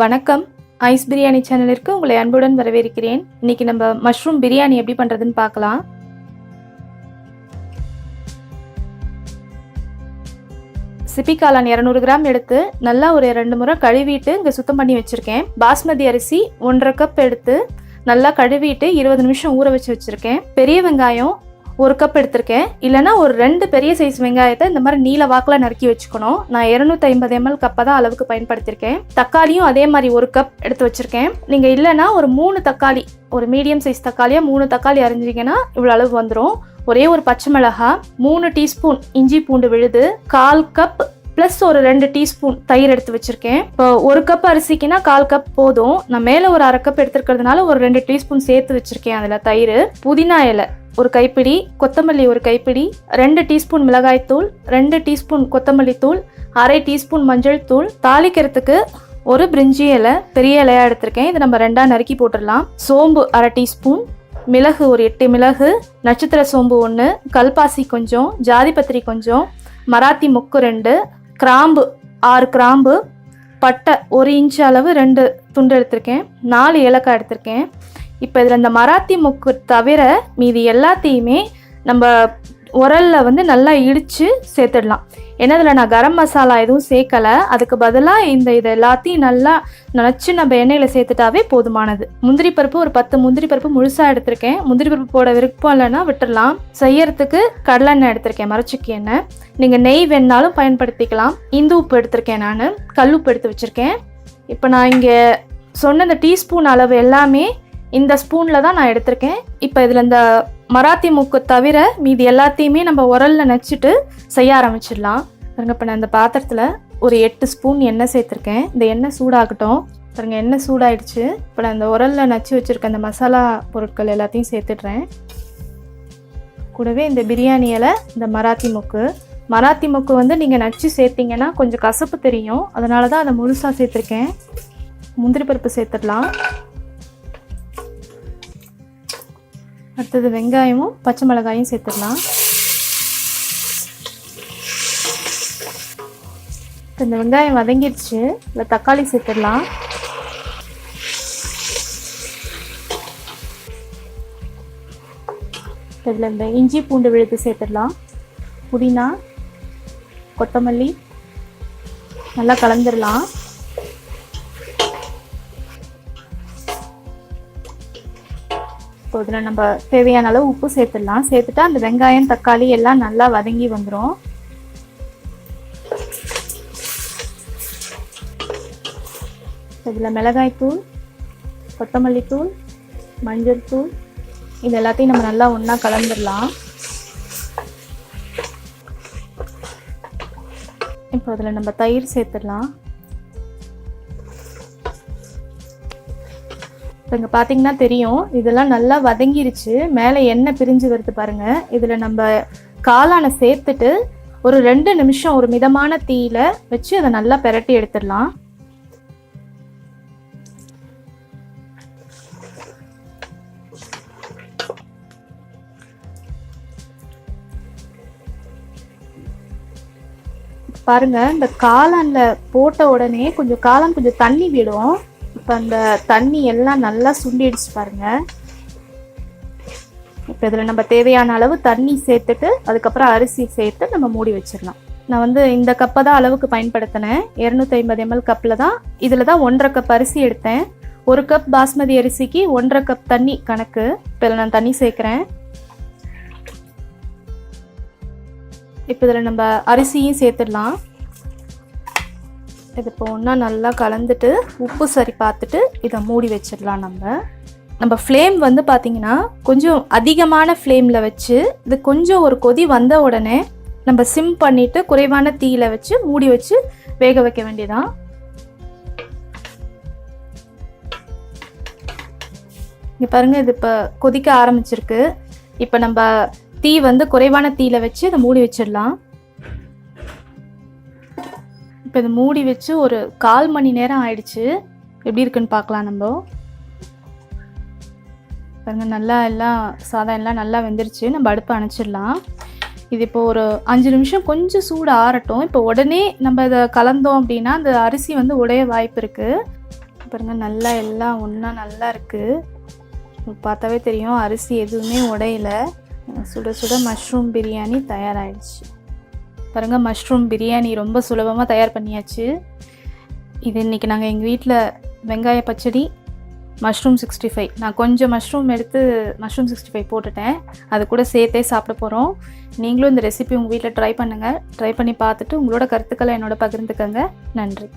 வணக்கம். ஐஸ் பிரியாணி சேனலிற்கு உங்களை அன்புடன் வரவேற்கிறேன். இன்னைக்கு நம்ம மஷ்ரூம் பிரியாணி எப்படி பண்றதுன்னு பார்க்கலாம். சிப்பிக்காளான் 200 கிராம் எடுத்து நல்லா ஒரு 2 முறை கழுவிட்டு இங்கே சுத்தம் பண்ணி வச்சுருக்கேன். பாஸ்மதி அரிசி 1.5 கப் எடுத்து நல்லா கழுவிட்டு 20 நிமிஷம் ஊற வச்சு வச்சுருக்கேன். பெரிய வெங்காயம் 1 கப் எடுத்திருக்கேன். இல்லைனா ஒரு 2 பெரிய சைஸ் வெங்காயத்தை இந்த மாதிரி நீல வாக்கில் நறுக்கி வச்சுக்கணும். நான் 250 ml கப்பை தான் அளவுக்கு பயன்படுத்தியிருக்கேன். தக்காளியும் அதே மாதிரி 1 கப் எடுத்து வச்சுருக்கேன். நீங்கள் இல்லைனா ஒரு 3 தக்காளி, ஒரு மீடியம் சைஸ் தக்காளியாக 3 தக்காளி அரிஞ்சிங்கன்னா இவ்வளோ அளவு வந்துடும். ஒரே ஒரு பச்சை மிளகாய், 3 டீஸ்பூன் இஞ்சி பூண்டு விழுது, 1/4 கப் ப்ளஸ் ஒரு 2 டீஸ்பூன் தயிர் எடுத்து வச்சுருக்கேன். இப்போ 1 கப் அரிசிக்குன்னா 1/4 கப் போதும். நான் மேலே ஒரு 1/2 கப் எடுத்துருக்கிறதுனால ஒரு 2 டீஸ்பூன் சேர்த்து வச்சுருக்கேன். அதில் தயிர், புதினா இலை 1 கைப்பிடி, கொத்தமல்லி 1 கைப்பிடி, 2 டீஸ்பூன் மிளகாய்த்தூள், 2 டீஸ்பூன் கொத்தமல்லி தூள், 1/2 டீஸ்பூன் மஞ்சள் தூள், தாளிக்கிறதுக்கு ஒரு பிரிஞ்சி இலை பெரிய இலையாக எடுத்திருக்கேன். இதை நம்ம 2ஆக நறுக்கி போட்டுடலாம். சோம்பு 1/2 டீஸ்பூன், மிளகு ஒரு 8 மிளகு, நட்சத்திர சோம்பு 1, கல்பாசி கொஞ்சம், ஜாதிபத்திரி கொஞ்சம், மராத்தி மொக்கு 2, கிராம்பு 6 கிராம்பு, பட்டை 1 இன்ச் அளவு 2 துண்டு எடுத்திருக்கேன், 4 ஏலக்காய் எடுத்திருக்கேன். இப்போ இதில் இந்த மராத்தி மொக்கு தவிர மீதி எல்லாத்தையுமே நம்ம உரலில் வந்து நல்லா இடித்து சேர்த்துடலாம். ஏன்னா இதில் நான் கரம் மசாலா எதுவும் சேர்க்கலை. அதுக்கு பதிலாக இது எல்லாத்தையும் நல்லா நினச்சி நம்ம எண்ணெயில் சேர்த்துட்டாவே போதுமானது. முந்திரி பருப்பு ஒரு 10 முந்திரி பருப்பு முழுசாக எடுத்திருக்கேன். முந்திரி பருப்பு போட விருப்பம் இல்லைன்னா விட்டுடலாம். செய்யறதுக்கு கடலெண்ணெய் எடுத்திருக்கேன், மரச்சிக்கி எண்ணெய். நீங்கள் நெய் வேணாலும் பயன்படுத்திக்கலாம். இந்து உப்பு எடுத்திருக்கேன், நான் கல் உப்பு எடுத்து வச்சுருக்கேன். இப்போ நான் இங்கே சொன்ன இந்த டீஸ்பூன் அளவு எல்லாமே இந்த ஸ்பூனில் தான் நான் எடுத்திருக்கேன். இப்போ இதில் இந்த மராத்தி மூக்கு தவிர மீதி எல்லாத்தையுமே நம்ம உரலில் நச்சுட்டு செய்ய ஆரம்பிச்சிடலாம். பாருங்க, இப்போ நான் இந்த பாத்திரத்தில் ஒரு 8 ஸ்பூன் எண்ணெய் சேர்த்துருக்கேன். இந்த எண்ணெய் சூடாகட்டும். பாருங்க, எண்ணெய் சூடாயிடுச்சு. இப்போ நான் இந்த உரலில் நச்சு வச்சுருக்கேன் இந்த மசாலா பொருட்கள் எல்லாத்தையும் சேர்த்துடுறேன். கூடவே இந்த பிரியாணி இலை, இந்த மராத்தி மொக்கு வந்து நீங்கள் நச்சு சேர்த்திங்கன்னா கொஞ்சம் கசப்பு தெரியும். அதனால தான் அதை முழுசாக சேர்த்துருக்கேன். முந்திரி பருப்பு சேர்த்துடலாம். அடுத்தது வெங்காயமும் பச்சை மிளகாயும் சேர்த்துடலாம். இந்த வெங்காயம் வதங்கிடுச்சு. இல்லை தக்காளி சேர்த்துடலாம். இதில் இந்த இஞ்சி பூண்டு விழுது சேர்த்துடலாம். புதினா, கொத்தமல்லி நல்லா கலந்துடலாம். இப்போ இதில் நம்ம தேவையான அளவு உப்பு சேர்த்துடலாம். சேர்த்துட்டா அந்த வெங்காயம் தக்காளி எல்லாம் நல்லா வதங்கி வந்துடும். இதில் மிளகாய்த்தூள், கொத்தமல்லி தூள், மஞ்சள் தூள் இது எல்லாத்தையும் நம்ம நல்லா ஒன்றா கலந்துடலாம். இப்போ இதில் நம்ம தயிர் சேர்த்துடலாம். இப்போ இங்கே பார்த்தீங்கன்னா தெரியும், இதெல்லாம் நல்லா வதங்கிருச்சு. மேலே எண்ணெய் பிரிஞ்சு வருது பாருங்கள். இதில் நம்ம காளானை சேர்த்துட்டு ஒரு 2 நிமிஷம் ஒரு மிதமான தீயில வச்சு அதை நல்லா பெரட்டி எடுத்துடலாம். பாருங்க, இந்த காளானில் போட்ட உடனே காளான் கொஞ்சம் தண்ணி விடும். இப்போ அந்த தண்ணி எல்லாம் நல்லா சுண்டிடுச்சு பாருங்க. இப்போ இதில் நம்ம தேவையான அளவு தண்ணி சேர்த்துட்டு அதுக்கப்புறம் அரிசி சேர்த்து நம்ம மூடி வச்சிடலாம். நான் வந்து இந்த கப்பை தான் அளவுக்கு பயன்படுத்தினேன். 250 ml கப்பில் தான். இதில் தான் 1.5 கப் அரிசி எடுத்தேன். 1 கப் பாஸ்மதி அரிசிக்கு 1.5 கப் தண்ணி கணக்கு. இப்போ இதில் நான் தண்ணி சேர்க்குறேன். இப்போ இதில் நம்ம அரிசியும் சேர்த்துடலாம். இது இப்போ ஒன்றா நல்லா கலந்துட்டு உப்பு சரி பார்த்துட்டு இதை மூடி வச்சிடலாம். நம்ம ஃப்ளேம் வந்து பார்த்திங்கன்னா கொஞ்சம் அதிகமான ஃப்ளேமில் வச்சு இது கொஞ்சம் ஒரு கொதி வந்த உடனே நம்ம சிம் பண்ணிவிட்டு குறைவான தீயில வச்சு மூடி வச்சு வேக வைக்க வேண்டியதான். இங்கே பாருங்கள், இது இப்போ கொதிக்க ஆரம்பிச்சிருக்கு. இப்போ நம்ம தீ வந்து குறைவான தீயில வச்சு இதை மூடி வச்சிடலாம். இப்போ இதை மூடி வச்சு ஒரு 1/4 மணி நேரம் ஆயிடுச்சு. எப்படி இருக்குன்னு பார்க்கலாம். நம்ம பாருங்க, நல்லா எல்லாம் சாதம் எல்லாம் நல்லா வெந்துருச்சு. நம்ம அடுப்பை அணைச்சிடலாம். இது இப்போ ஒரு 5 நிமிஷம் கொஞ்சம் சூடு ஆறட்டும். இப்போ உடனே நம்ம இதை கலந்தோம் அப்படின்னா அந்த அரிசி வந்து உடைய வாய்ப்பு இருக்குது. பாருங்கள், நல்லா எல்லாம் ஒன்றா நல்லா இருக்குது. பார்த்தாவே தெரியும் அரிசி எதுவுமே உடையில. சுட சுட மஷ்ரூம் பிரியாணி தயாராகிடுச்சு. பாருங்கள், மஷ்ரூம் பிரியாணி ரொம்ப சுலபமாக தயார் பண்ணியாச்சு. இது இன்றைக்கி நாங்கள் எங்கள் வீட்டில் வெங்காய பச்சடி, மஷ்ரூம் 65, நான் கொஞ்சம் மஷ்ரூம் எடுத்து மஷ்ரூம் 65 போட்டுட்டேன், அது கூட சேர்த்தே சாப்பிட போகிறோம். நீங்களும் இந்த ரெசிபி உங்கள் வீட்டில் ட்ரை பண்ணுங்கள். ட்ரை பண்ணி பார்த்துட்டு உங்களோட கருத்துக்களை என்னோட பகிர்ந்துக்கங்க. நன்றி.